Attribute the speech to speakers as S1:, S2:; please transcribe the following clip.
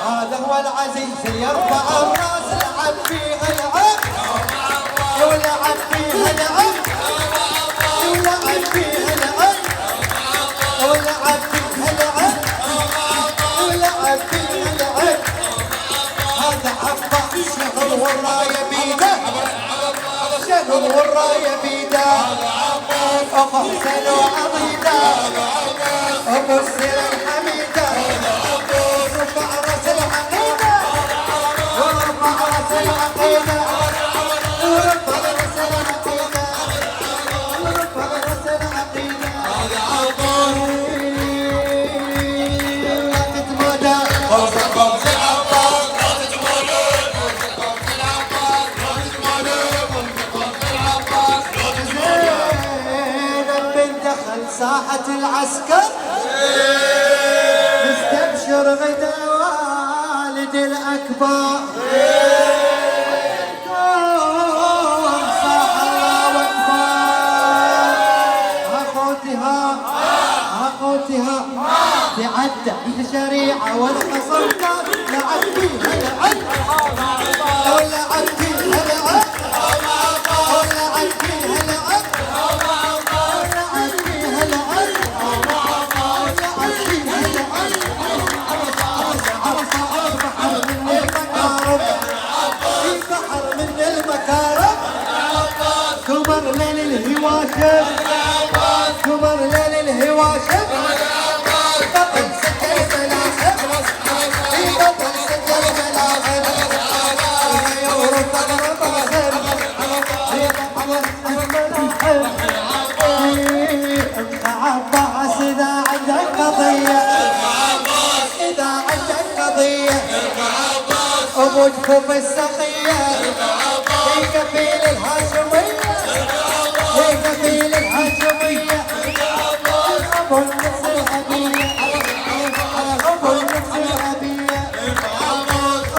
S1: هذا هو العزيز يرفع الراس لعب فيها العب ولعب فيها العب ولعب فيها العب ولعب فيها العب ولعب فيها العب هذا عباس شغل والرايه بيده شغل والرايه بيده اخو حسين وعضيده ابو السير الحميده ورفع راس العقيده ورفع راس العقيده ورفع راس العقيده ورفع راس العقيده لا تتمادى فرصه خمس العباس لا تتمادى فرصه خمس العباس لا تتمادى فرصه خمس العباس زينب بنت دخل ساحه العسكر استبشر غدا والد الأكبر صاح الله أكبر أخوتها تعدى الشريعة والحصن لعب فيها العد ولعب فيها العد ولعب فيها العد ولعب فيها العد كبر ليل الهواشم كبر ليل الهواشم بطل سكر سلاحم بطل سكر سلاحم يا ورد ضرب الخير انت عباس اذا عندك قضيه اذا عندك قضيه ابو جفوف السقيه كفيل الهاشمية كفيل الهاشمية